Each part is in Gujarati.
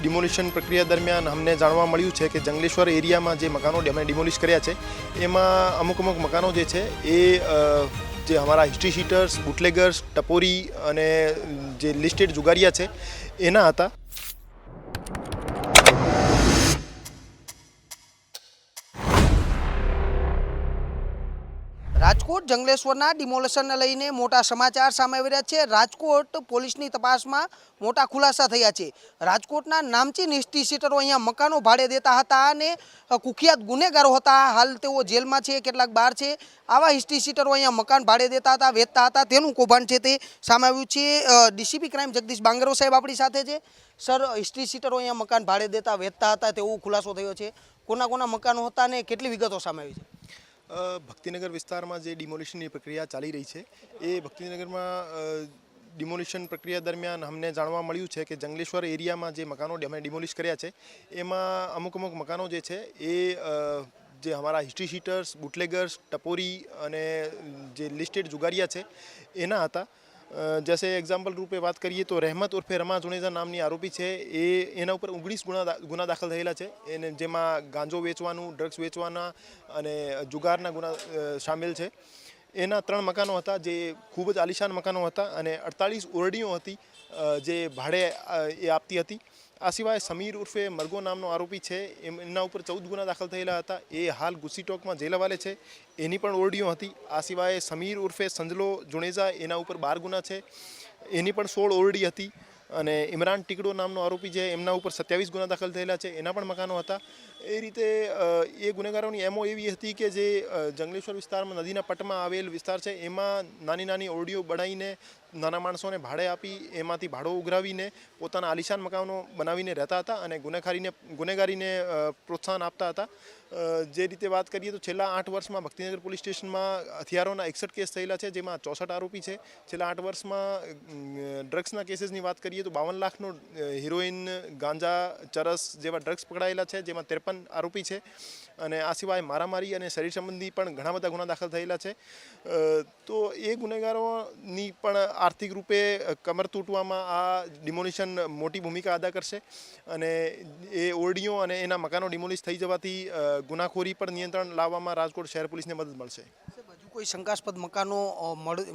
ડિમોલિશન પ્રક્રિયા દરમિયાન અમને જાણવા મળ્યું છે કે જંગલેશ્વર એરિયામાં જે મકાનો અમે ડિમોલિશ કર્યા છે એમાં અમુક મકાનો જે છે એ જે અમારા હિસ્ટ્રી સીટર્સ, બુટલેગર્સ, ટપોરી અને જે લિસ્ટેડ જુગારિયા છે એના હતા। રાજકોટ જંગલેશ્વરના ડિમોલેશનને લઈને મોટા સમાચાર સામે આવી રહ્યા છે। રાજકોટ પોલીસની તપાસમાં મોટા ખુલાસા થયા છે। રાજકોટના નામચીન હિસ્ટ્રી સીટરો અહીંયા મકાનો ભાડે દેતા હતા અને કુખ્યાત ગુનેગારો હતા। હાલ તેઓ જેલમાં છે, કેટલાક બહાર છે। આવા હિસ્ટ્રી સીટરો અહીંયા મકાન ભાડે દેતા હતા, વેચતા હતા, તેનું કૌભાંડ છે તે સામે આવ્યું છે। ડીસીપી ક્રાઇમ જગદીશ બાંગરો સાહેબ આપણી સાથે છે। સર, હિસ્ટ્રી સીટરો અહીંયા મકાન ભાડે દેતા, વેચતા હતા તેવો ખુલાસો થયો છે। કોના કોના મકાનો હતા અને કેટલી વિગતો સામે આવી છે? ભક્તિનગર વિસ્તારમાં જે ડિમોલિશનની પ્રક્રિયા ચાલી રહી છે એ ભક્તિનગરમાં ડિમોલિશન પ્રક્રિયા દરમિયાન અમને જાણવા મળ્યું છે કે જંગલેશ્વર એરિયામાં જે મકાનો અમે ડિમોલિશ કર્યા છે એમાં અમુક મકાનો જે છે એ જે અમારા હિસ્ટ્રી સીટર્સ, બુટલેગર્સ, ટપોરી અને જે લિસ્ટેડ જુગારિયા છે એના હતા। जैसे एग्जाम्पल रूपे बात करिए तो रहमत उर्फे रमा जुनेजा नामनी आरोपी है एना ऊपर 19 गुना दाखल थयेला है। एने जेमां गांजो वेचवानुं, ड्रग्स वेचवाना अने जुगाરના गुना शामिल है। एना 3 मकानो हता जे खूब ज आलिशान मकानो हता अने 48 ओरडीओ हती जे भाड़े ए आपती हती। आ सिवाय समीर उर्फे मरगो नामनो आरोपी है, एमना ऊपर 14 गुना दाखल थयेला हता। ए हाल गुस्सी टोकमां जेल हवाले है। एनी पण ओरडीओ हती। आ सिवाय समीर उर्फे संजलो जुनेजा एना ऊपर 12 गुना है, एनी पण 16 ओरडी हती। અને ઇમરાન ટીકડો નામનો આરોપી છે એમના ઉપર 27 ગુના દાખલ થયેલા છે, એના પણ મકાનો હતા। એ રીતે એ ગુનેગારોની એમઓ એવી હતી કે જે જંગલેશ્વર વિસ્તારમાં નદીના પટમાં આવેલ વિસ્તાર છે એમાં નાની નાની ઓરડીઓ બનાવીને નાના માણસોને ભાડે આપી એમાંથી ભાડો ઉઘરાવીને પોતાના આલિશાન મકાનો બનાવીને રહેતા હતા અને ગુનેગારીને પ્રોત્સાહન આપતા હતા। જે રીતે વાત કરીએ તો છેલ્લા 8 વર્ષમાં ભક્તિનગર પોલીસ સ્ટેશનમાં હથિયારોના 61 કેસ થયેલા છે, જેમાં 64 આરોપી છે। છેલ્લા 8 વર્ષમાં ડ્રગ્સના કેસીસની વાત કરીએ તો 52 લાખનો હિરોઈન, ગાંજા, ચરસ જેવા ડ્રગ્સ પકડાયેલા છે, જેમાં 53 આરોપી છે। અને આ સિવાય મારામારી અને શરીર સંબંધી પણ ઘણા બધા ગુના દાખલ થયેલા છે। તો એ ગુનેગારોની પણ આર્થિક રૂપે કમર તૂટવામાં આ ડિમોલિશન મોટી ભૂમિકા અદા કરશે અને એ ઓરડીઓ અને એના મકાનો ડિમોલિશ થઈ જવાથી ગુનાખોરી પર નિયંત્રણ લાવવામાં રાજકોટ શહેર પોલીસને મદદ મળશે। હજુ કોઈ શંકાસ્પદ મકાનો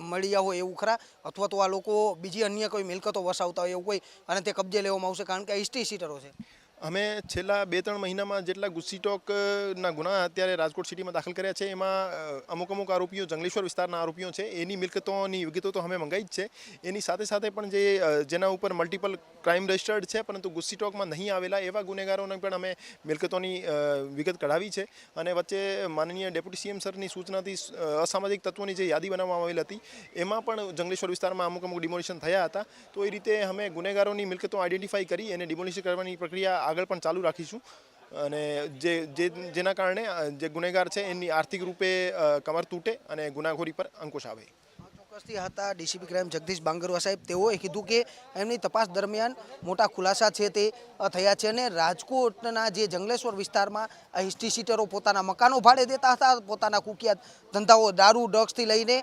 મળ્યા હોય એવું ખરા, અથવા તો આ લોકો બીજી અન્ય કોઈ મિલકતો વસાવતા હોય એવું કોઈ અને તે કબજે લેવામાં આવશે? કારણ કે આ હિસ્ટ્રી સીટરો છે। અમે છેલ્લા 2-3 મહિનામાં જેટલા ગુસ્સી ટોકના ગુના અત્યારે રાજકોટ સિટીમાં દાખલ કર્યા છે એમાં અમુક આરોપીઓ જંગલેશ્વર વિસ્તારના આરોપીઓ છે, એની મિલકતોની વિગતો તો અમે મંગાવી જ છે। એની સાથે સાથે પણ જેના ઉપર મલ્ટિપલ ક્રાઇમ રજિસ્ટર્ડ છે પરંતુ ગુસ્સી ટોકમાં નહીં આવેલા એવા ગુનેગારોને પણ અમે મિલકતોની વિગત કઢાવી છે। અને વચ્ચે માનનીય ડેપ્યુટી સીએમ સરની સૂચનાથી અસામાજિક તત્વોની જે યાદી બનાવવામાં આવેલી હતી એમાં પણ જંગલેશ્વર વિસ્તારમાં અમુક ડિમોલિશન થયા હતા। તો એ રીતે અમે ગુનેગારોની મિલકતો આઈડેન્ટિફાઈ કરી અને ડિમોલિશન કરવાની પ્રક્રિયા આગળ પણ ચાલુ રાખીશું અને જેના કારણે જે ગુનેગાર છે એની આર્થિક રૂપે કમર તૂટે અને ગુનાખોરી પર અંકુશ આવે। ચોક્કસથી હતા ડીસીપી ક્રાઇમ જગદીશ બાંગરવા સાહેબ। તેઓએ કીધું કે એમની તપાસ દરમિયાન મોટા ખુલાસા છે તે થયા છે અને રાજકોટના જે જંગલેશ્વર વિસ્તારમાં આ હિસ્ટ્રી સીટરો પોતાના મકાનો ભાડે દેતા હતા, પોતાના કુખ્યાત ધંધાઓ દારૂ, ડ્રગ્સથી લઈને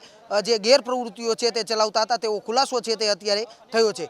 જે ગેરપ્રવૃત્તિઓ છે તે ચલાવતા હતા તેવો ખુલાસો છે તે અત્યારે થયો છે।